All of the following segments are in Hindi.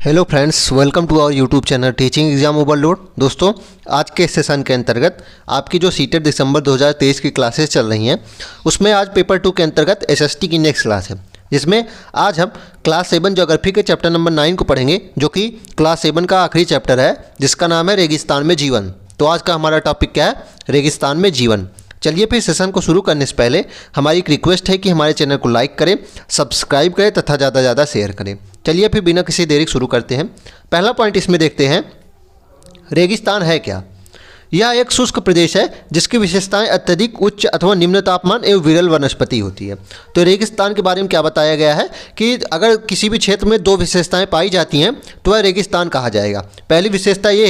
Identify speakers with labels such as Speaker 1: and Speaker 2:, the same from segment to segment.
Speaker 1: Hello friends, welcome to our YouTube channel teaching exam overload. दोस्तों, आज के सेशन के अंतर्गत आपकी जो सीटेट दिसंबर 2023 की क्लासेस चल रही हैं, उसमें आज पेपर 2 के अंतर्गत एसएसटी की नेक्स्ट क्लास है, जिसमें आज हम क्लास 7 ज्योग्राफी के चैप्टर नंबर 9 को पढ़ेंगे, जो कि क्लास 7 का आखिरी चैप्टर है, जिसका नाम है रेगिस्तान में जीवन। तो आज का हमारा टॉपिक क्या है? रेगिस्तान में जीवन। चलिए फिर सेशन को शुरू करने से पहले हमारी एक रिक्वेस्ट है कि हमारे चैनल को लाइक करें, सब्सक्राइब करें तथा ज़्यादा से ज़्यादा शेयर करें। चलिए फिर बिना किसी देरी शुरू करते हैं। पहला पॉइंट इसमें देखते हैं, रेगिस्तान है क्या? यह एक शुष्क प्रदेश है जिसकी विशेषताएं अत्यधिक उच्च अथवा निम्न तापमान एवं विरल वनस्पति होती है। तो रेगिस्तान के बारे में क्या बताया गया है कि अगर किसी भी क्षेत्र में दो विशेषताएं पाई जाती हैं तो वह रेगिस्तान कहा जाएगा। पहली विशेषता ये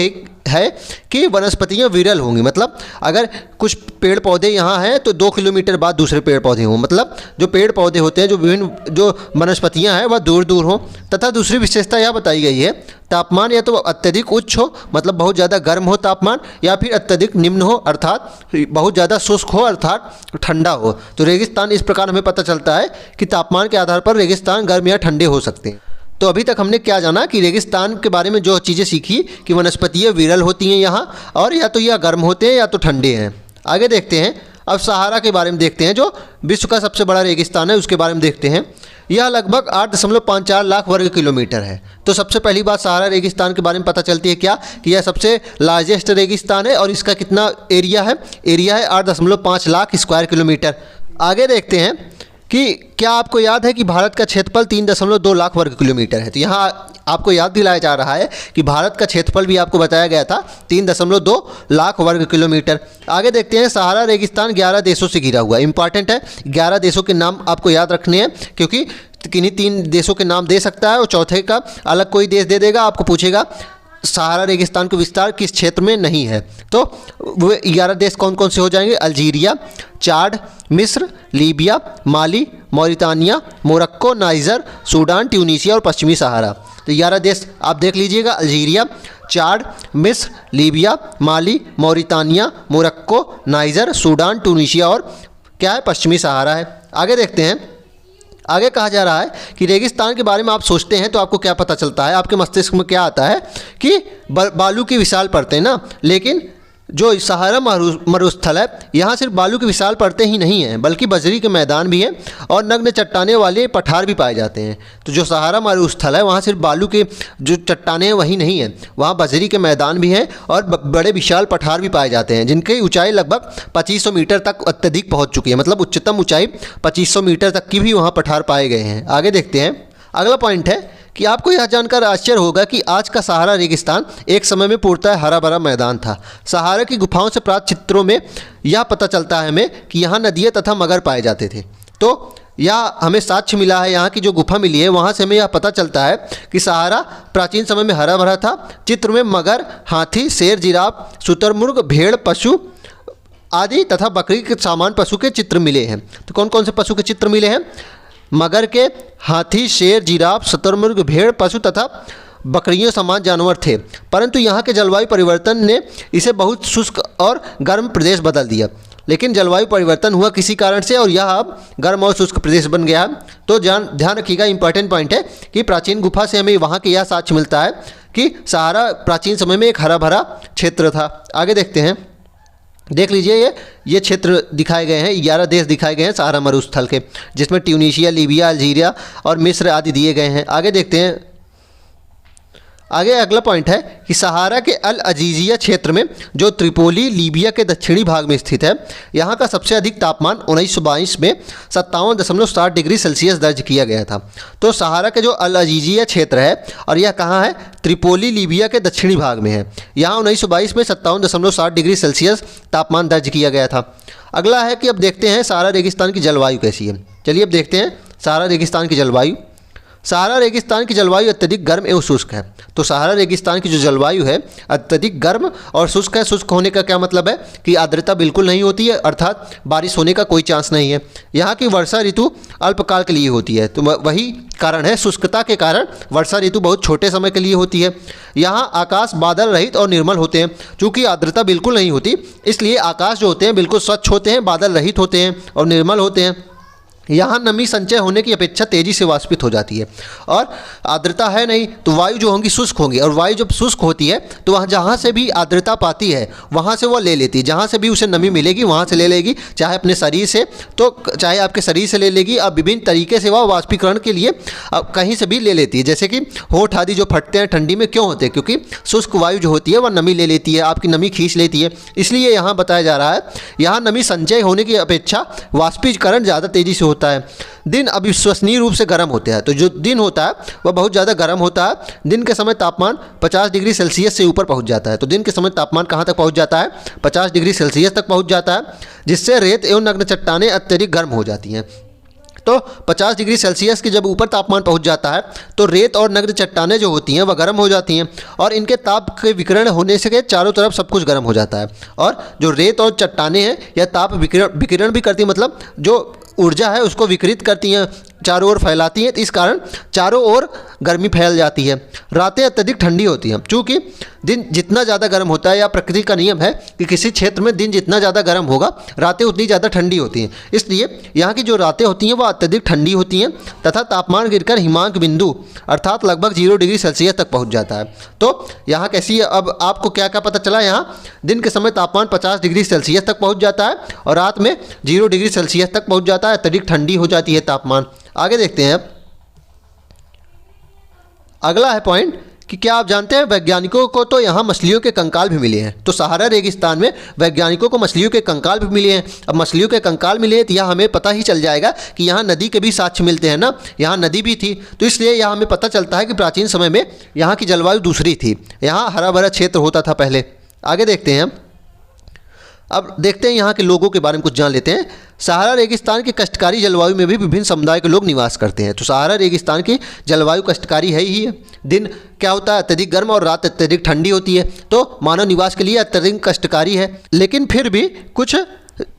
Speaker 1: है कि वनस्पतियां विरल होंगी, मतलब अगर कुछ पेड़ पौधे यहाँ हैं तो 2 किलोमीटर बाद दूसरे पेड़ पौधे हों, मतलब जो पेड़ पौधे होते हैं, जो विभिन्न जो वनस्पतियां हैं वह दूर दूर हों। तथा दूसरी विशेषता यह बताई गई है, तापमान या तो अत्यधिक उच्च हो, मतलब बहुत ज़्यादा गर्म हो तापमान, या फिर अत्यधिक निम्न हो, अर्थात बहुत ज़्यादा शुष्क हो, अर्थात ठंडा हो। तो रेगिस्तान इस प्रकार हमें पता चलता है कि तापमान के आधार पर रेगिस्तान गर्म या ठंडे हो सकते हैं। तो अभी तक हमने क्या जाना कि रेगिस्तान के बारे में जो चीज़ें सीखी कि वनस्पतियाँ विरल होती हैं यहाँ, और या तो यह गर्म होते हैं या तो ठंडे हैं। आगे देखते हैं, अब सहारा के बारे में देखते हैं, जो विश्व का सबसे बड़ा रेगिस्तान है, उसके बारे में देखते हैं। यह लगभग 8.54 लाख वर्ग किलोमीटर है। तो सबसे पहली बात सहारा रेगिस्तान के बारे में पता चलती है क्या कि यह सबसे लार्जेस्ट रेगिस्तान है, और इसका कितना एरिया है? एरिया है 8.5 लाख स्क्वायर किलोमीटर। आगे देखते हैं कि क्या आपको याद है कि भारत का क्षेत्रफल 3.2 लाख वर्ग किलोमीटर है। तो यहाँ आपको याद दिलाया जा रहा है कि भारत का क्षेत्रफल भी आपको बताया गया था 3.2 लाख वर्ग किलोमीटर। आगे देखते हैं, सहारा रेगिस्तान 11 देशों से घिरा हुआ है। इंपॉर्टेंट है, 11 देशों के नाम आपको याद रखने हैं, क्योंकि किन्हीं 3 देशों के नाम दे सकता है और चौथे का अलग कोई देश दे देगा, आपको पूछेगा सहारा रेगिस्तान का विस्तार किस क्षेत्र में नहीं है। तो वो 11 देश कौन कौन से हो जाएंगे? अल्जीरिया, चाड, मिस्र, Libya, Mali, Mauritania, Morocco, Niger, Sudan, Tunisia और पश्चिमी सहारा। तो 11 देश आप देख लीजिएगा, अल्जीरिया, चाड, मिस्र, Libya, Mali, Mauritania, Morocco, Niger, Sudan, Tunisia और क्या है? पश्चिमी सहारा है। आगे देखते हैं, आगे कहा जा रहा है कि रेगिस्तान के बारे में आप सोचते हैं तो आपको क्या पता चलता है, आपके मस्तिष्क में क्या आता है कि बालू की विशाल परतें ना, लेकिन जो सहारा मरुस्थल है, यहाँ सिर्फ बालू की विशाल परतें ही नहीं हैं, बल्कि बजरी के मैदान भी हैं और नग्न चट्टाने वाले पठार भी पाए जाते हैं। तो जो सहारा मरुस्थल है, वहाँ सिर्फ बालू के जो चट्टाने हैं वही नहीं हैं, वहाँ बजरी के मैदान भी हैं और बड़े विशाल पठार भी पाए जाते हैं, जिनकी ऊंचाई लगभग 2500 मीटर तक अत्यधिक पहुँच चुकी है, मतलब उच्चतम ऊँचाई 2500 मीटर तक की भी वहाँ पठार पाए गए हैं। आगे देखते हैं, अगला पॉइंट है कि आपको यह जानकर आश्चर्य होगा कि आज का सहारा रेगिस्तान एक समय में पूर्णतः हरा भरा मैदान था। सहारा की गुफाओं से प्राप्त चित्रों में यह पता चलता है हमें कि यहाँ नदियाँ तथा मगर पाए जाते थे। तो यह हमें साक्ष्य मिला है, यहाँ की जो गुफा मिली है वहाँ से हमें यह पता चलता है कि सहारा प्राचीन समय में हरा भरा था। चित्र में मगर, हाथी, शेर, जिराफ, शुतुरमुर्ग, भेड़, पशु आदि तथा बकरी के सामान पशु के चित्र मिले हैं। तो कौन कौन से पशु के चित्र मिले हैं? मगर के, हाथी, शेर, जिराफ, शुतुरमुर्ग, भेड़, पशु तथा बकरियों समान जानवर थे। परंतु यहाँ के जलवायु परिवर्तन ने इसे बहुत शुष्क और गर्म प्रदेश बदल दिया। लेकिन जलवायु परिवर्तन हुआ किसी कारण से और यह अब गर्म और शुष्क प्रदेश बन गया। तो ध्यान रखिएगा, इंपॉर्टेंट पॉइंट है कि प्राचीन गुफा से हमें वहाँ के यह साक्ष्य मिलता है कि सहारा प्राचीन समय में एक हरा भरा क्षेत्र था। आगे देखते हैं, देख लीजिए ये क्षेत्र दिखाए गए हैं, 11 देश दिखाए गए हैं सहारा मरुस्थल के, जिसमें ट्यूनीशिया, लीबिया, अल्जीरिया और मिस्र आदि दिए गए हैं। आगे देखते हैं, आगे अगला पॉइंट है कि सहारा के अल अजीजिया क्षेत्र में जो त्रिपोली लीबिया के दक्षिणी भाग में स्थित है, यहाँ का सबसे अधिक तापमान 1922 में 57.7 डिग्री सेल्सियस दर्ज किया गया था। तो सहारा के जो अल अजीजिया क्षेत्र है, और यह कहाँ है? त्रिपोली लीबिया के दक्षिणी भाग में है। यहाँ 1922 में 57.7 डिग्री सेल्सियस तापमान दर्ज किया गया था। अगला है कि अब देखते हैं सहारा रेगिस्तान की जलवायु कैसी है। चलिए अब देखते हैं सहारा रेगिस्तान की जलवायु। सहारा रेगिस्तान की जलवायु अत्यधिक गर्म एवं शुष्क है। तो सहारा रेगिस्तान की जो जलवायु है अत्यधिक गर्म और शुष्क है। शुष्क होने का क्या मतलब है कि आर्द्रता बिल्कुल नहीं होती है, अर्थात बारिश होने का कोई चांस नहीं है। यहाँ की वर्षा ऋतु अल्पकाल के लिए होती है, तो वही कारण है, शुष्कता के कारण वर्षा ऋतु बहुत छोटे समय के लिए होती है। यहाँ आकाश बादल रहित और निर्मल होते हैं। चूँकि आर्द्रता बिल्कुल नहीं होती, इसलिए आकाश जो होते हैं बिल्कुल स्वच्छ होते हैं, बादल रहित होते हैं और निर्मल होते हैं। यहाँ नमी संचय होने की अपेक्षा तेज़ी से वाष्पित हो जाती है, और आर्द्रता है नहीं तो वायु जो होंगी शुष्क होंगी, और वायु जब शुष्क होती है तो वह जहाँ से भी आर्द्रता पाती है वहाँ से वो ले लेती है, जहाँ से भी उसे नमी मिलेगी वहाँ से ले लेगी, चाहे अपने शरीर से तो चाहे आपके शरीर से ले लेगी। अब विभिन्न तरीके से वह वाष्पीकरण के लिए कहीं से भी ले लेती है, जैसे कि होठ आदि जो फटते हैं ठंडी में क्यों होते हैं, क्योंकि शुष्क वायु जो होती है वह नमी ले लेती है, आपकी नमी खींच लेती है। इसलिए यहाँ बताया जा रहा है यहाँ नमी संचय होने की अपेक्षा वाष्पीकरण ज़्यादा तेज़ी से होता है। दिन अविश्वसनीय रूप से गर्म होते हैं, तो जो दिन होता है वह बहुत ज़्यादा गर्म होता है। दिन के समय तापमान 50 डिग्री सेल्सियस से ऊपर पहुंच जाता है, तो दिन के समय तापमान कहाँ तक पहुंच जाता है, 50 डिग्री सेल्सियस तक पहुंच जाता है, जिससे रेत एवं नग्न चट्टानें अत्यधिक गर्म हो जाती हैं। तो 50 डिग्री सेल्सियस के जब ऊपर तापमान पहुंच जाता है तो रेत और नग्न चट्टानें जो होती हैं वह गर्म हो जाती हैं, और इनके ताप के विकिरण होने से चारों तरफ सब कुछ गर्म हो जाता है। और जो रेत और चट्टानें हैं यह ताप विकिरण भी करती हैं, मतलब जो ऊर्जा है उसको विकिरित करती हैं, चारों ओर फैलाती हैं, तो इस कारण चारों ओर गर्मी फैल जाती है। रातें अत्यधिक ठंडी होती हैं, चूँकि दिन जितना ज़्यादा गर्म होता है, या प्रकृति का नियम है कि किसी क्षेत्र में दिन जितना ज़्यादा गर्म होगा रातें उतनी ज़्यादा ठंडी होती हैं, इसलिए यहाँ की जो रातें होती हैं वह अत्यधिक ठंडी होती हैं तथा तापमान गिरकर हिमांक बिंदु अर्थात लगभग 0 डिग्री सेल्सियस तक पहुँच जाता है। तो यहाँ कैसी है, अब आपको क्या क्या पता चला, यहाँ दिन के समय तापमान 50 डिग्री सेल्सियस तक पहुँच जाता है और रात में 0 डिग्री सेल्सियस तक पहुँच जाता है, अत्यधिक ठंडी हो जाती है तापमान। आगे देखते हैं। अगला है पॉइंट कि क्या आप जानते हैं वैज्ञानिकों को तो यहाँ मछलियों के कंकाल भी मिले हैं। तो सहारा रेगिस्तान में वैज्ञानिकों को मछलियों के कंकाल भी मिले हैं। अब मछलियों के कंकाल मिले हैं तो यह हमें पता ही चल जाएगा कि यहाँ नदी के भी साक्ष्य मिलते हैं ना, यहाँ नदी भी थी, तो इसलिए यहाँ हमें पता चलता है कि प्राचीन समय में यहाँ की जलवायु दूसरी थी, यहाँ हरा भरा क्षेत्र होता था पहले। आगे देखते हैं। अब देखते हैं यहाँ के लोगों के बारे में कुछ जान लेते हैं। सहारा रेगिस्तान की कष्टकारी जलवायु में भी विभिन्न समुदाय के लोग निवास करते हैं। तो सहारा रेगिस्तान की जलवायु कष्टकारी है ही है। दिन क्या होता है, अत्यधिक गर्म, और रात अत्यधिक ठंडी होती है, तो मानव निवास के लिए अत्यधिक कष्टकारी है। लेकिन फिर भी कुछ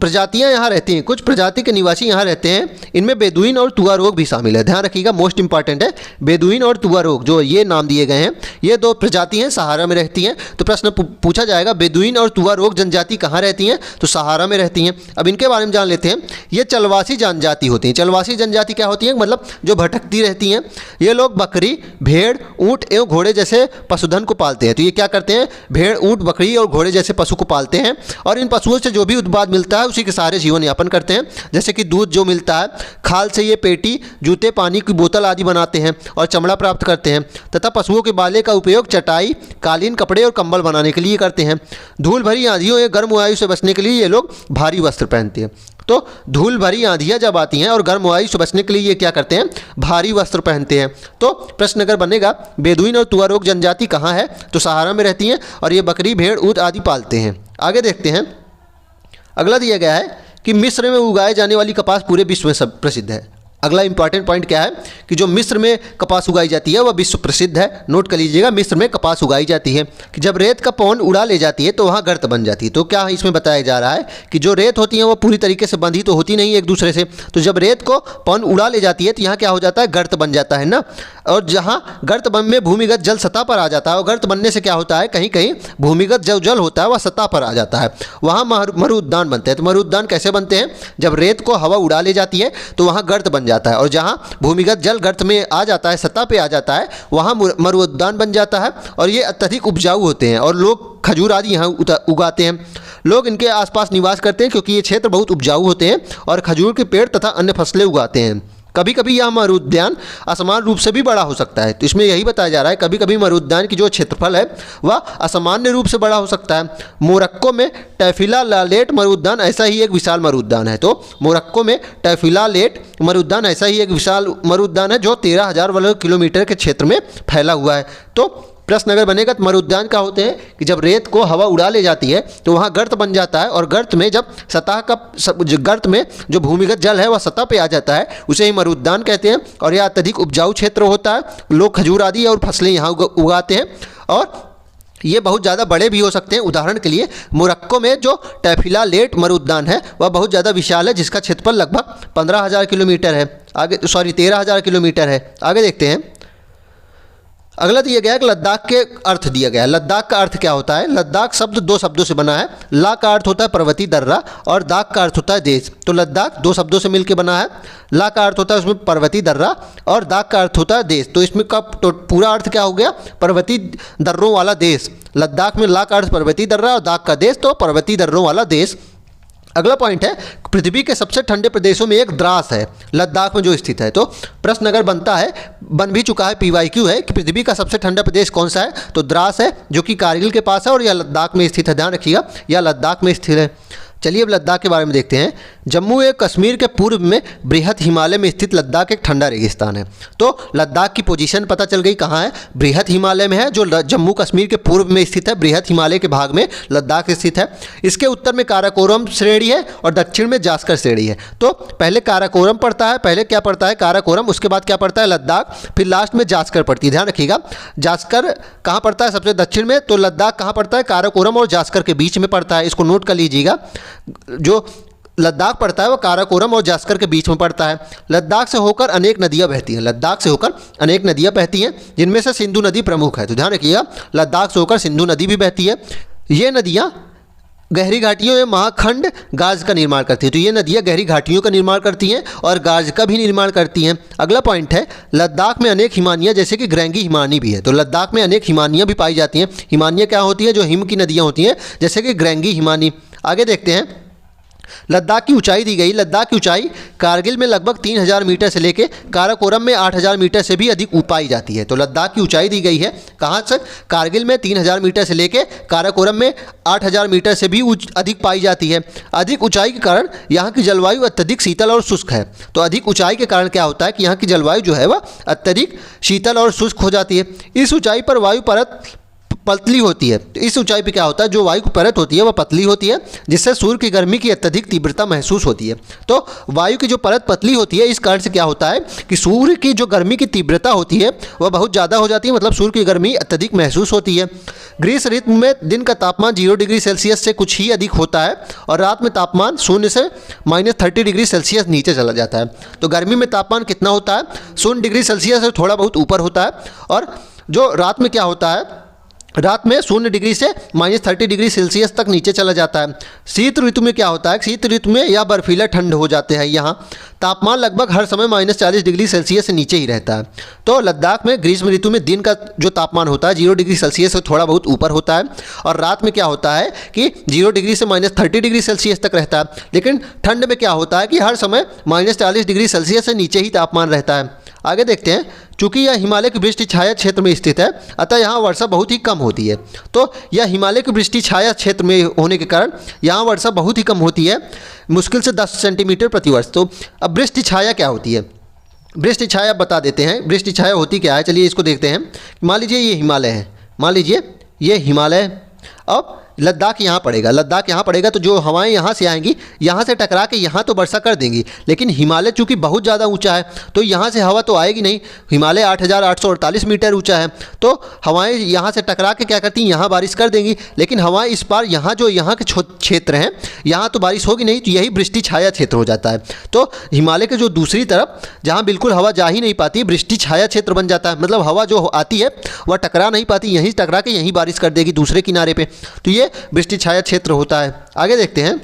Speaker 1: प्रजातियां यहाँ रहती हैं, कुछ प्रजाति के निवासी यहाँ रहते हैं। इनमें बेदुइन और तुआ रोग भी शामिल है। ध्यान रखिएगा, मोस्ट इंपॉर्टेंट है, बेदुइन और तुआ रोग जो ये नाम दिए गए हैं, ये दो प्रजाति हैं, सहारा में रहती हैं। तो प्रश्न पूछा जाएगा बेदुइन और तुआ रोग जनजाति कहाँ रहती हैं, तो सहारा में रहती हैं। अब इनके बारे में जान लेते हैं। ये चलवासी जनजाति होती हैं। चलवासी जनजाति क्या होती है, मतलब जो भटकती रहती हैं। ये लोग बकरी, भेड़, ऊँट एवं घोड़े जैसे पशुधन को पालते हैं। तो ये क्या करते हैं, भेड़, ऊँट, बकरी और घोड़े जैसे पशु को पालते हैं, और इन पशुओं से जो भी उत्पाद मिलता है उसी के सहारे जीवन यापन करते हैं। जैसे कि दूध जो मिलता है, खाल से ये पेटी, जूते, पानी की बोतल आदि बनाते हैं और चमड़ा प्राप्त करते हैं, तथा पशुओं के बाले का उपयोग चटाई, कालीन, कपड़े और कंबल बनाने के लिए करते हैं। धूल भरी आंधियों या गर्म वायु से बचने के लिए ये लोग भारी वस्त्र पहनते हैं। तो धूल भरी आंधियाँ जब आती हैं और गर्म वायु से बचने के लिए ये क्या करते हैं, भारी वस्त्र पहनते हैं। तो प्रश्न अगर बनेगा बेदुइन और तुआ रोग जनजाति कहाँ है, तो सहारा में रहती हैं, और ये बकरी, भेड़, ऊँट आदि पालते हैं। आगे देखते हैं। अगला दिया गया है कि मिस्र में उगाए जाने वाली कपास पूरे विश्व में सब प्रसिद्ध है। अगला इंपॉर्टेंट पॉइंट क्या है कि जो मिस्र में कपास उगाई जाती है वह विश्व प्रसिद्ध है। नोट कर लीजिएगा, मिस्र में कपास उगाई जाती है कि जब रेत का पवन उड़ा ले जाती है तो वहाँ गर्त बन जाती है। तो क्या इसमें बताया जा रहा है कि जो रेत होती है वो पूरी तरीके से बंधी तो होती नहीं एक दूसरे से, तो जब रेत को पवन उड़ा ले जाती है तो यहाँ क्या हो जाता है, गर्त बन जाता है ना। और जहाँ गर्त बन में भूमिगत जल सतह पर आ जाता है, और गर्त बनने से क्या होता है, कहीं कहीं भूमिगत जो जल होता है वह सतह पर आ जाता है, वहाँ मरुउद्यान बनते हैं। तो मरुउद्यान कैसे बनते हैं, जब रेत को हवा उड़ा ले जाती है तो वहाँ गर्त बन जाता है, और जहाँ भूमिगत जल गर्त में आ जाता है, सतह पे आ जाता है, वहाँ मरुउद्यान बन जाता है। और ये अत्यधिक उपजाऊ होते हैं, और लोग खजूर आदि यहाँ उगाते हैं। लोग इनके आसपास निवास करते हैं क्योंकि ये क्षेत्र बहुत उपजाऊ होते हैं और खजूर के पेड़ तथा अन्य फसलें उगाते हैं। कभी कभी यह मरुउद्यान असमान रूप से भी बड़ा हो सकता है। तो इसमें यही बताया जा रहा है, कभी कभी मरुउद्यान की जो क्षेत्रफल है वह असामान्य रूप से बड़ा हो सकता है। मोरक्को में टैफिलालेट मरुउद्यान ऐसा ही एक विशाल मरुउद्यान है। तो मोरक्को में टैफिलालेट मरुउद्यान ऐसा ही एक विशाल मरुउद्यान है जो 13,000 वर्ग किलोमीटर के क्षेत्र में फैला हुआ है। तो प्रश्न अगर बनेगा तो मरुउद्यान क्या होते हैं कि जब रेत को हवा उड़ा ले जाती है तो वहाँ गर्त बन जाता है, और गर्त में जब सतह का गर्त में जो भूमिगत जल है वह सतह पे आ जाता है, उसे ही मरुउद्यान कहते हैं। और यह अत्यधिक उपजाऊ क्षेत्र होता है, लोग खजूर आदि और फसलें यहाँ उगाते हैं, और ये बहुत ज़्यादा बड़े भी हो सकते हैं। उदाहरण के लिए मोरक्को में जो टैफिलालेट मरुउद्यान है वह बहुत ज़्यादा विशाल है, जिसका क्षेत्रफल लगभग 15,000 किलोमीटर है। 13,000 किलोमीटर है। आगे देखते हैं। अगला दिया गया है कि लद्दाख के अर्थ दिया गया है। लद्दाख का अर्थ क्या होता है? लद्दाख शब्द दो शब्दों से बना है। ला का अर्थ होता है पर्वतीय दर्रा और दाख का अर्थ होता है देश। तो लद्दाख दो शब्दों से मिलकर बना है। ला का अर्थ होता है उसमें पर्वतीय दर्रा और दाख का अर्थ होता है देश। तो इसमें का पूरा अर्थ क्या हो गया? पर्वतीय दर्रों वाला देश। लद्दाख में ला का अर्थ पर्वतीय दर्रा और दाख का देश, तो पर्वतीय दर्रों वाला देश। अगला पॉइंट है, पृथ्वी के सबसे ठंडे प्रदेशों में एक द्रास है लद्दाख में जो स्थित है। तो प्रश्न अगर बनता है, बन भी चुका है, PYQ है कि पृथ्वी का सबसे ठंडा प्रदेश कौन सा है, तो द्रास है जो कि कारगिल के पास है और यह लद्दाख में स्थित है। ध्यान रखिएगा, यह लद्दाख में स्थित है। चलिए अब लद्दाख के बारे में देखते हैं। जम्मू एवं कश्मीर के पूर्व में बृहत हिमालय में स्थित लद्दाख एक ठंडा रेगिस्तान है। तो लद्दाख की पोजीशन पता चल गई कहाँ है? बृहत हिमालय में है, जो जम्मू कश्मीर के पूर्व में स्थित है। बृहत हिमालय के भाग में लद्दाख स्थित है। इसके उत्तर में काराकोरम श्रेणी है और दक्षिण में जास्कर श्रेणी है। तो पहले काराकोरम पड़ता है, पहले क्या पड़ता है? काराकोरम, उसके बाद क्या पड़ता है? लद्दाख, फिर लास्ट में जास्कर पड़ती है। ध्यान रखिएगा, जास्कर कहाँ पड़ता है? सबसे दक्षिण में। तो लद्दाख कहाँ पड़ता है? काराकोरम और जास्कर के बीच में पड़ता है। इसको नोट कर लीजिएगा, जो लद्दाख पड़ता है वो काराकोरम और जास्कर के बीच में पड़ता है। लद्दाख से होकर अनेक नदियां बहती हैं। लद्दाख से होकर अनेक नदियां बहती हैं, जिनमें से सिंधु नदी प्रमुख है। तो ध्यान रखिएगा, लद्दाख से होकर सिंधु नदी भी बहती है। ये नदियां गहरी घाटियों में महाखंड गाज का निर्माण करती है। तो ये नदियाँ गहरी घाटियों का निर्माण करती हैं और गाज का भी निर्माण करती हैं। अगला पॉइंट है, लद्दाख में अनेक हिमानियाँ जैसे कि ग्रेंगी हिमानी भी है। तो लद्दाख में अनेक हिमानियाँ भी पाई जाती हैं। हिमानियाँ क्या होती है? जो हिम की नदियाँ होती हैं, जैसे कि ग्रेंगी हिमानी। आगे देखते हैं, लद्दाख की ऊंचाई दी गई। लद्दाख की ऊंचाई कारगिल में लगभग 3000 मीटर से लेकर काराकोरम में 8000 मीटर से भी अधिक पाई जाती है। तो लद्दाख की ऊंचाई दी गई है कहाँ से? कारगिल में 3000 मीटर से लेकर काराकोरम में 8000 मीटर से भी अधिक पाई जाती है। अधिक ऊंचाई के कारण यहाँ की जलवायु अत्यधिक शीतल और शुष्क है। तो अधिक ऊंचाई के कारण क्या होता है कि यहाँ की जलवायु जो है वह अत्यधिक शीतल और शुष्क हो जाती है। इस ऊंचाई पर वायु परत पतली होती है। तो इस ऊंचाई पे क्या होता है? जो वायु की परत होती है वह पतली होती है, जिससे सूर्य की गर्मी की अत्यधिक तीव्रता महसूस होती है। तो वायु की जो परत पतली होती है, इस कारण से क्या होता है कि सूर्य की जो गर्मी की तीव्रता होती है वह बहुत ज़्यादा हो जाती है, मतलब सूर्य की गर्मी अत्यधिक महसूस होती है। ग्रीष्म ऋतु में दिन का तापमान 0 डिग्री सेल्सियस से कुछ ही अधिक होता है और रात में तापमान 0 से -30 डिग्री सेल्सियस नीचे चला जाता है। तो गर्मी में तापमान कितना होता है? 0 डिग्री सेल्सियस से थोड़ा बहुत ऊपर होता है। और जो रात में क्या होता है? रात में 0 डिग्री से -30 डिग्री सेल्सियस तक नीचे चला जाता है। शीत ऋतु में क्या होता है? शीत ऋतु में यह बर्फीला ठंड हो जाते हैं। यहाँ तापमान लगभग हर समय -40 डिग्री सेल्सियस से नीचे ही रहता है। तो लद्दाख में ग्रीष्म ऋतु में दिन का जो तापमान होता है 0 डिग्री सेल्सियस से थोड़ा बहुत ऊपर होता है और रात में क्या होता है कि 0 डिग्री से -30 डिग्री सेल्सियस तक रहता है। लेकिन ठंड में क्या होता है कि हर समय -40 डिग्री सेल्सियस से नीचे ही तापमान रहता है। आगे देखते हैं, चूँकि यह हिमालय की वृष्टि छाया क्षेत्र में स्थित है, अतः यहाँ वर्षा बहुत ही कम होती है। तो यह हिमालय की वृष्टि छाया क्षेत्र में होने के कारण यहाँ वर्षा बहुत ही कम होती है, मुश्किल से 10 सेंटीमीटर प्रति वर्ष। तो अब वृष्टि छाया क्या होती है? वृष्टि छाया बता देते हैं। वृष्टि छाया होती क्या है? चलिए इसको देखते हैं। मान लीजिए ये हिमालय है, मान लीजिए ये हिमालय। अब लद्दाख यहाँ पड़ेगा, लद्दाख यहाँ पड़ेगा, तो जो हवाएं यहाँ से आएंगी, यहाँ से टकरा के यहाँ तो वर्षा कर देंगी। लेकिन हिमालय चूँकि बहुत ज़्यादा ऊंचा है तो यहाँ से हवा तो आएगी नहीं। हिमालय 8848 मीटर ऊंचा है, तो हवाएं यहाँ से टकरा के क्या करती हैं? यहाँ बारिश कर देंगी। लेकिन हवाएं इस बार यहाँ जो यहाँ के क्षेत्र हैं, यहाँ तो बारिश होगी नहीं, तो यही वृष्टि छाया क्षेत्र हो जाता है। तो हिमालय के जो दूसरी तरफ जहाँ बिल्कुल हवा जा ही नहीं पाती, वृष्टि छाया क्षेत्र बन जाता है। मतलब हवा जो आती है वह टकरा नहीं पाती, यहीं टकरा के यहीं बारिश कर देगी दूसरे किनारे पर। तो ये वृष्टि छाया क्षेत्र होता है। आगे देखते हैं,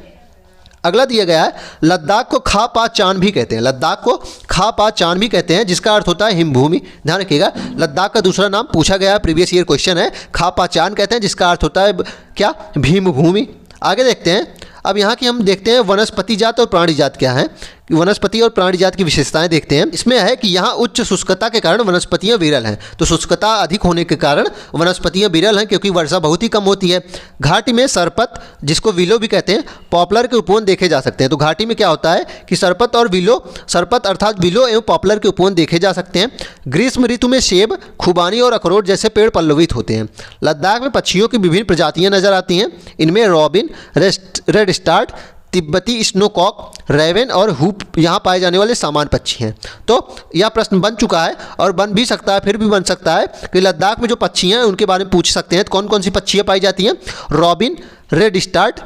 Speaker 1: अगला दिया गया है, लद्दाख को खा पा चान भी कहते हैं। लद्दाख को खा पा चान भी कहते हैं, जिसका अर्थ होता है हिमभूमि। ध्यान रखिएगा, लद्दाख का दूसरा नाम पूछा गया है, प्रीवियस ईयर क्वेश्चन है। खा पा चान कहते हैं, जिसका अर्थ होता है क्या? भीमभूमि। आगे देखते हैं, अब यहाँ की हम देखते हैं वनस्पति जात और प्राणी जात क्या है। वनस्पति और प्राणी जात की विशेषताएं देखते हैं। इसमें है कि यहाँ उच्च शुष्कता के कारण वनस्पतियाँ विरल हैं। तो शुष्कता अधिक होने के कारण वनस्पतियाँ विरल हैं, क्योंकि वर्षा बहुत ही कम होती है। घाटी में सरपत, जिसको विलो भी कहते हैं, पॉपुलर के उपवन देखे जा सकते हैं। तो घाटी में क्या होता है कि सरपत और विलो, सरपत अर्थात विलो एवं पॉपुलर के उपवन देखे जा सकते हैं। ग्रीष्म ऋतु में सेब, खुबानी और अखरोट जैसे पेड़ पल्लवित होते हैं। लद्दाख में पक्षियों की विभिन्न प्रजातियाँ नजर आती हैं। इनमें रॉबिन, रेड स्टार्ट, तिब्बती स्नोकॉक, रेवन और हुप यहाँ पाए जाने वाले सामान्य पक्षी हैं। तो यह प्रश्न बन चुका है और बन भी सकता है, फिर भी बन सकता है कि लद्दाख में जो पक्षियाँ हैं उनके बारे में पूछ सकते हैं। तो कौन कौन सी पक्षियाँ पाई जाती हैं? रॉबिन, रेड स्टार्ट,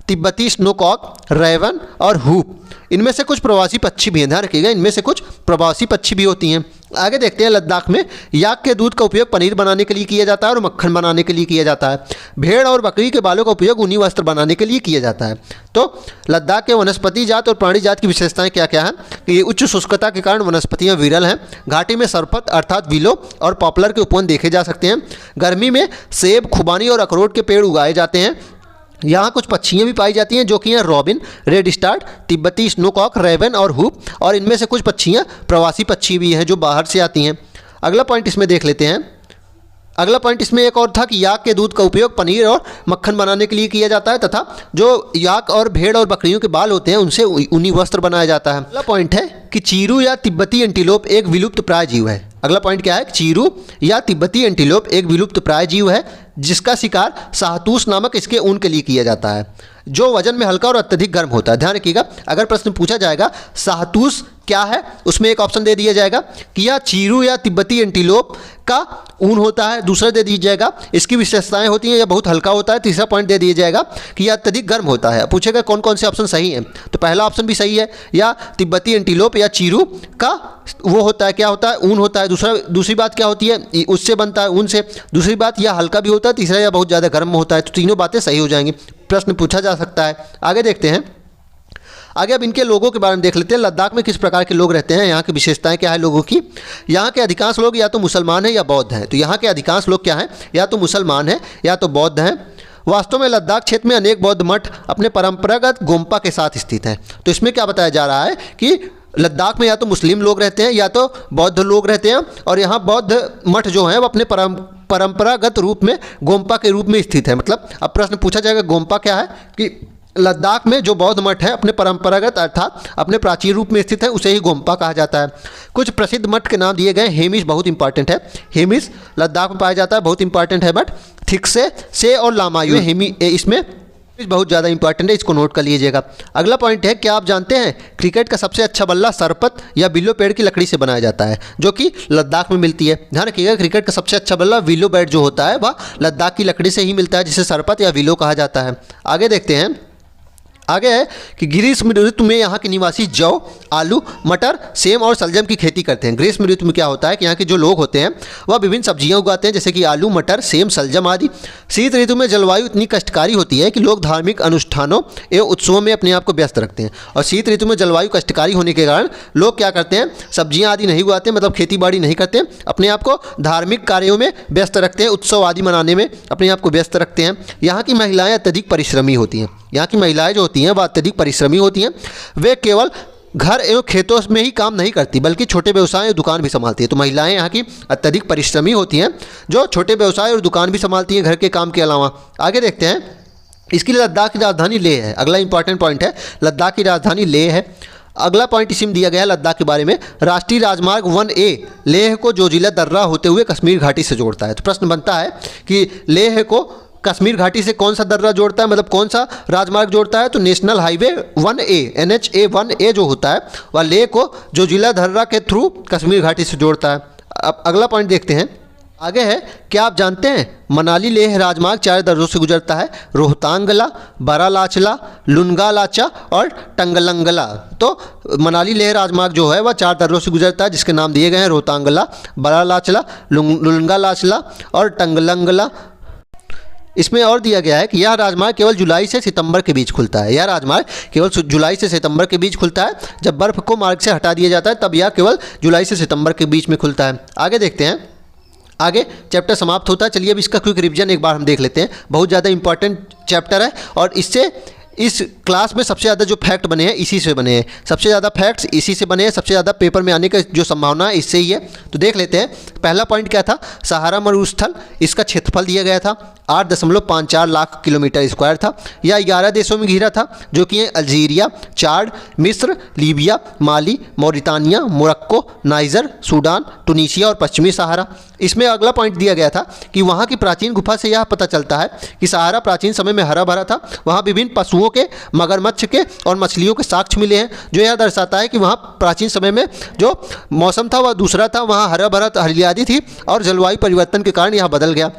Speaker 1: तिब्बती स्नोकॉक, रेवन और हुप। इनमें से कुछ प्रवासी पक्षी भी हैं। ध्यान रखिएगा, इनमें से कुछ प्रवासी पक्षी भी होती हैं। आगे देखते हैं, लद्दाख में याक के दूध का उपयोग पनीर बनाने के लिए किया जाता है और मक्खन बनाने के लिए किया जाता है। भेड़ और बकरी के बालों का उपयोग ऊनी वस्त्र बनाने के लिए किया जाता है। तो लद्दाख के वनस्पति जात और प्राणी जात की विशेषताएं क्या क्या हैं कि ये उच्च शुष्कता के कारण वनस्पतियां विरल हैं। घाटी में सरपत अर्थात विलो और पॉपुलर के उपवन देखे जा सकते हैं। गर्मी में सेब, खुबानी और अखरोट के पेड़ उगाए जाते हैं। यहाँ कुछ पक्षियाँ भी पाई जाती हैं जो कि हैं रॉबिन, रेड स्टार्ट, तिब्बती स्नोकॉक, रेवन और हुप, और इनमें से कुछ पक्षियाँ प्रवासी पक्षी भी हैं जो बाहर से आती हैं। अगला पॉइंट इसमें देख लेते हैं। अगला पॉइंट इसमें एक और था कि याक के दूध का उपयोग पनीर और मक्खन बनाने के लिए किया जाता है तथा जो याक और भेड़ और बकरियों के बाल होते हैं उनसे ऊनी वस्त्र बनाया जाता है। अगला पॉइंट है कि चीरू या तिब्बती एंटीलोप एक विलुप्त प्राय जीव है। अगला पॉइंट क्या है, चीरू या तिब्बती एंटीलोप एक विलुप्त प्राय जीव है जिसका शिकार शाहतूश नामक इसके ऊन के लिए किया जाता है, जो वजन में हल्का और अत्यधिक गर्म होता है। ध्यान रखिएगा, अगर प्रश्न पूछा जाएगा शाहतूश क्या है, उसमें एक ऑप्शन दे दिया जाएगा कि यह चीरू या तिब्बती एंटीलोप का ऊन होता है। दूसरा दे दिया जाएगा इसकी विशेषताएं होती हैं, यह बहुत हल्का होता है। तीसरा पॉइंट दे दिया जाएगा कि यह अत्यधिक गर्म होता है। पूछेगा कौन कौन से ऑप्शन सही हैं, तो पहला ऑप्शन भी सही है, या तिब्बती एंटीलोप या चीरू का वो होता है, क्या होता है, ऊन होता है। दूसरी बात क्या होती है, उससे बनता है, ऊन से। दूसरी बात यह हल्का भी होता है। तीसरा यह बहुत ज़्यादा गर्म होता है। तो तीनों बातें सही हो जाएंगी, प्रश्न पूछा जा सकता है। आगे देखते हैं, आगे अब इनके लोगों के बारे में देख लेते हैं। लद्दाख में किस प्रकार के लोग रहते हैं, यहाँ की विशेषताएं क्या है लोगों की। यहाँ के अधिकांश लोग या तो मुसलमान हैं या बौद्ध हैं। तो यहाँ के अधिकांश लोग क्या हैं, या तो मुसलमान हैं या तो बौद्ध हैं। वास्तव में लद्दाख क्षेत्र में अनेक बौद्ध मठ अपने परंपरागत गोम्पा के साथ स्थित हैं। तो इसमें क्या बताया जा रहा है कि लद्दाख में या तो मुस्लिम लोग रहते हैं या तो बौद्ध लोग रहते हैं, और यहाँ बौद्ध मठ जो है वो अपने परंपरागत रूप में गोम्पा के रूप में स्थित है। मतलब अब प्रश्न पूछा जाएगा गोम्पा क्या है, कि लद्दाख में जो बौद्ध मठ है अपने परंपरागत अर्थात अपने प्राचीन रूप में स्थित है, उसे ही गोम्पा कहा जाता है। कुछ प्रसिद्ध मठ के नाम दिए गए। हेमिश बहुत इंपॉर्टेंट है, हेमिश लद्दाख में पाया जाता है, बहुत इंपॉर्टेंट है मठ। थिक्से, से और लामायू इसमें बहुत ज़्यादा इंपॉर्टेंट है, इसको नोट कर लीजिएगा। अगला पॉइंट है, क्या आप जानते हैं क्रिकेट का सबसे अच्छा बल्ला सरपत या विलो पेड़ की लकड़ी से बनाया जाता है, जो कि लद्दाख में मिलती है। ध्यान रखिएगा, क्रिकेट का सबसे अच्छा बल्ला विलो पेड़ जो होता है वह लद्दाख की लकड़ी से ही मिलता है, जिसे सरपत या विलो कहा जाता है। आगे देखते हैं, आगे है कि ग्रीष्म ऋतु में यहाँ के निवासी जौ, आलू, मटर, सेम और सलजम की खेती करते हैं। ग्रीष्म ऋतु में क्या होता है कि यहाँ के जो लोग होते हैं वह विभिन्न सब्जियाँ उगाते हैं, जैसे कि आलू, मटर, सेम, सलजम आदि। शीत ऋतु में जलवायु इतनी कष्टकारी होती है कि लोग धार्मिक अनुष्ठानों एवं उत्सवों में अपने आप को व्यस्त रखते हैं। और शीत ऋतु में जलवायु कष्टकारी होने के कारण लोग क्या करते हैं, सब्जियाँ आदि नहीं उगाते, मतलब खेती बाड़ी नहीं करते, अपने आप को धार्मिक कार्यों में व्यस्त रखते हैं, उत्सव आदि मनाने में अपने आप को व्यस्त रखते हैं। यहाँ की महिलाएँ अत्यधिक परिश्रमी होती हैं। यहाँ की महिलाएं जो होती हैं वह अत्यधिक परिश्रमी होती हैं। वे केवल घर एवं खेतों में ही काम नहीं करती, बल्कि छोटे व्यवसाय और दुकान भी संभालती है। तो महिलाएं यहाँ की अत्यधिक परिश्रमी होती हैं, जो छोटे व्यवसाय और दुकान भी संभालती हैं घर के काम के अलावा। आगे देखते हैं, इसके लिए लद्दाख की राजधानी लेह है। अगला इंपॉर्टेंट पॉइंट है, लद्दाख की राजधानी लेह है। अगला पॉइंट इसी में दिया गया है लद्दाख के बारे में। राष्ट्रीय राजमार्ग 1A लेह को जोजिला दर्रा होते हुए कश्मीर घाटी से जोड़ता है। तो प्रश्न बनता है कि लेह को कश्मीर घाटी से कौन सा दर्रा जोड़ता है, मतलब कौन सा राजमार्ग जोड़ता है, तो national highway 1A NHA 1A जो होता है वह लेह को जोजिला दर्रा के थ्रू कश्मीर घाटी से जोड़ता है। अब अगला पॉइंट देखते हैं, आगे है, क्या आप जानते हैं मनाली लेह राजमार्ग 4 दर्रों से गुजरता है, रोहतांगला, बारालाचला, लुनगालाचा और टंगलंगला। तो मनाली लेह राजमार्ग जो है वह 4 दर्रों से गुजरता है, जिसके नाम दिए गए हैं रोहतांगला, बारालाचला, लुनगालाचला और टंगलंगला। इसमें और दिया गया है कि यह राजमार्ग केवल जुलाई से सितंबर के बीच खुलता है। यह राजमार्ग केवल जुलाई से सितंबर के बीच खुलता है। जब बर्फ़ को मार्ग से हटा दिया जाता है तब यह केवल जुलाई से सितंबर के बीच में खुलता है। आगे देखते हैं, आगे चैप्टर समाप्त होता है। चलिए अब इसका क्विक रिवीजन एक बार हम देख लेते हैं। बहुत ज़्यादा इंपॉर्टेंट चैप्टर है और इससे इस क्लास में सबसे ज़्यादा जो फैक्ट बने हैं इसी से बने हैं, सबसे ज़्यादा फैक्ट्स इसी से बने हैं, सबसे ज़्यादा पेपर में आने का जो संभावना है इससे ही है। तो देख लेते हैं, पहला पॉइंट क्या था, सहारा मरुस्थल, इसका क्षेत्रफल दिया गया था 8.54 लाख किलोमीटर स्क्वायर था। यह 11 देशों में घिरा था, जो कि अल्जीरिया, चाड, मिस्र, Libya, Mali, Mauritania, Morocco, Niger, Sudan, Tunisia और पश्चिमी सहारा। इसमें अगला पॉइंट दिया गया था कि वहाँ की प्राचीन गुफा से यह पता चलता है कि सहारा प्राचीन समय में हरा भरा था। वहाँ विभिन्न पशुओं के, मगरमच्छ के और मछलियों के साक्ष्य मिले हैं, जो यह दर्शाता है कि वहाँ प्राचीन समय में जो मौसम था वह दूसरा था, वहाँ हरा भरा हरियाली थी और जलवायु परिवर्तन के कारण यह बदल गया।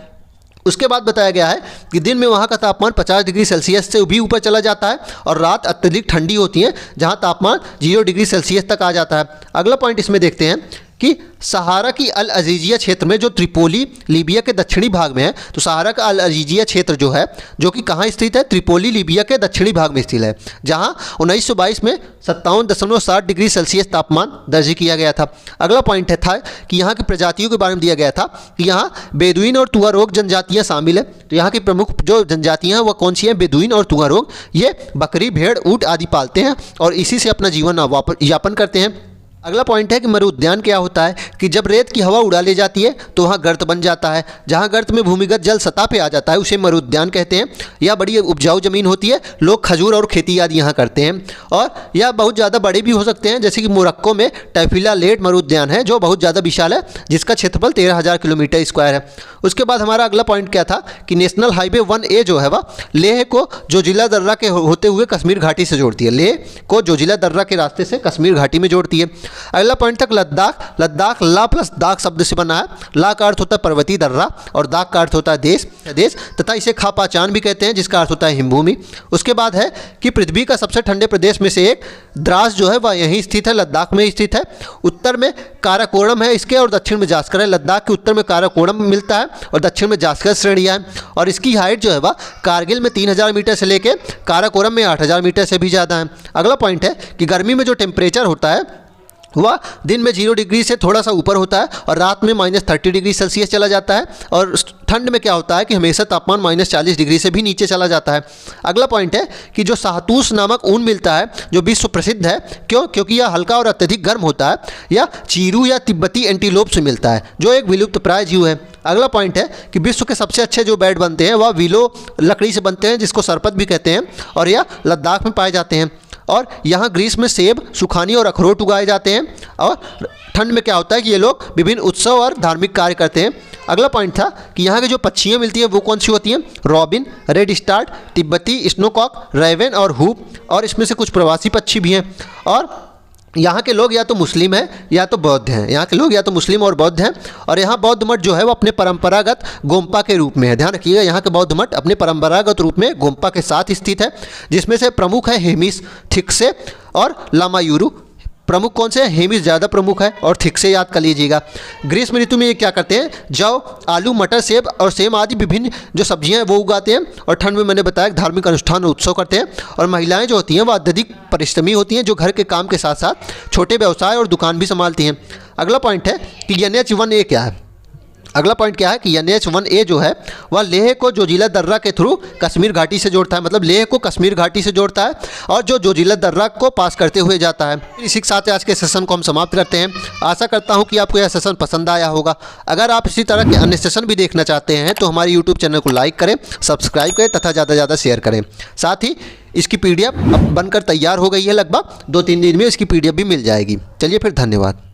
Speaker 1: उसके बाद बताया गया है कि दिन में वहाँ का तापमान 50 डिग्री सेल्सियस से भी ऊपर चला जाता है और रात अत्यधिक ठंडी होती है, जहाँ तापमान 0 डिग्री सेल्सियस तक आ जाता है। अगला पॉइंट इसमें देखते हैं कि सहारा की अल अजीजिया क्षेत्र में, जो त्रिपोली लीबिया के दक्षिणी भाग में है, तो सहारा का अल अजीजिया क्षेत्र जो है, जो कि कहाँ स्थित है, त्रिपोली लीबिया के दक्षिणी भाग में स्थित है, जहाँ 1922 में 57.60 डिग्री सेल्सियस तापमान दर्ज किया गया था। अगला पॉइंट था कि यहाँ की प्रजातियों के बारे में दिया गया था कि यहाँ बेदुइन और तुआरोग जनजातियाँ शामिल है। तो यहाँ की प्रमुख जो जनजातियाँ हैं वह कौन सी हैं, बेदुइन और तुआरोग। ये बकरी, भेड़, ऊँट आदि पालते हैं और इसी से अपना जीवन यापन करते हैं। अगला पॉइंट है कि मरु उद्यान क्या होता है कि जब रेत की हवा उड़ा ले जाती है तो वहाँ गर्त बन जाता है। जहाँ गर्त में भूमिगत जल सतह पे आ जाता है उसे मरु उद्यान कहते हैं। यह बड़ी उपजाऊ ज़मीन होती है, लोग खजूर और खेती आदि यहाँ करते हैं और यह बहुत ज़्यादा बड़े भी हो सकते हैं। जैसे कि मोरक्को में टैफिला लेट मरु उद्यान है जो बहुत ज़्यादा विशाल है, जिसका क्षेत्रफल 13,000 किलोमीटर स्क्वायर है। उसके बाद हमारा अगला पॉइंट क्या था कि नेशनल हाईवे 1A जो है वह लेह को जोजिला दर्रा के होते हुए कश्मीर घाटी से जोड़ती है। लेह को जोजिला दर्रा के रास्ते से कश्मीर घाटी में जोड़ती है। अगला पॉइंट तक लद्दाख ला प्लस दाख शब्द से बना है। ला का अर्थ होता है पर्वतीय दर्रा और दाख का अर्थ होता है देश तथा इसे खापाचान भी कहते हैं, जिसका अर्थ होता है हिमभूमि। उसके बाद है कि पृथ्वी का सबसे ठंडे प्रदेश में से एक द्रास जो है वह यहीं स्थित है, लद्दाख में स्थित है। उत्तर में काराकोरम है इसके और दक्षिण में जास्कर है। लद्दाख के उत्तर में काराकोरम मिलता है और दक्षिण में जास्कर श्रेणियाँ हैं और इसकी हाइट जो है वह कारगिल में 3,000 मीटर से लेकर काराकोरम में 8,000 मीटर से भी ज़्यादा है। अगला पॉइंट है कि गर्मी में जो टेम्परेचर होता है वह दिन में 0 डिग्री से थोड़ा सा ऊपर होता है और रात में -30 डिग्री सेल्सियस चला जाता है और ठंड में क्या होता है कि हमेशा तापमान -40 डिग्री से भी नीचे चला जाता है। अगला पॉइंट है कि जो शाहतूश नामक ऊन मिलता है जो विश्व प्रसिद्ध है, क्योंकि यह हल्का और अत्यधिक गर्म होता है। यह चीरू या तिब्बती एंटीलोप से मिलता है जो एक विलुप्त प्राय जीव है। अगला पॉइंट है कि विश्व के सबसे अच्छे जो बैट बनते हैं वह विलो लकड़ी से बनते हैं, जिसको सरपत भी कहते हैं और यह लद्दाख में पाए जाते हैं। और यहाँ ग्रीस में सेब, सुखानी और अखरोट उगाए जाते हैं और ठंड में क्या होता है कि ये लोग विभिन्न उत्सव और धार्मिक कार्य करते हैं। अगला पॉइंट था कि यहाँ की जो पक्षियाँ मिलती हैं वो कौन सी होती हैं, रॉबिन, रेड स्टार्ट, तिब्बती स्नोकॉक, रेवन और हुप, और इसमें से कुछ प्रवासी पक्षी भी हैं। और यहाँ के लोग या तो मुस्लिम हैं या तो बौद्ध हैं। यहाँ के लोग या तो मुस्लिम और बौद्ध हैं और यहाँ बौद्ध मठ जो है वो अपने परंपरागत गोम्पा के रूप में है। ध्यान रखिएगा, यहाँ के बौद्ध मठ अपने परंपरागत रूप में गोम्पा के साथ स्थित है, जिसमें से प्रमुख है हेमिस, थिक्से और लामायूरू। प्रमुख कौन से हैं, हेमिस ज़्यादा प्रमुख है और थिक्से याद कर लीजिएगा। ग्रीष्म ऋतु में ये क्या करते हैं, जौ, आलू, मटर, सेब और सेम आदि विभिन्न जो सब्जियां हैं वो उगाते हैं और ठंड में मैंने बताया धार्मिक अनुष्ठान और उत्सव करते हैं। और महिलाएं जो होती हैं वो अत्यधिक परिश्रमी होती हैं, जो घर के काम के साथ साथ छोटे व्यवसाय और दुकान भी संभालती हैं। अगला पॉइंट है कि NH1A क्या है। अगला पॉइंट क्या है कि NH1A जो है वह लेह को जोजिला दर्रा के थ्रू कश्मीर घाटी से जोड़ता है, मतलब लेह को कश्मीर घाटी से जोड़ता है और जो जोजिला दर्रा को पास करते हुए जाता है। इसी के साथ आज के सेशन को हम समाप्त करते हैं। आशा करता हूं कि आपको यह सेशन पसंद आया होगा। अगर आप इसी तरह के अन्य सेशन भी देखना चाहते हैं तो हमारे YouTube चैनल को लाइक करें, सब्सक्राइब करें तथा ज़्यादा से ज़्यादा शेयर करें। साथ ही इसकी PDF अब बनकर तैयार हो गई है, लगभग 2-3 दिन में इसकी PDF भी मिल जाएगी। चलिए फिर, धन्यवाद।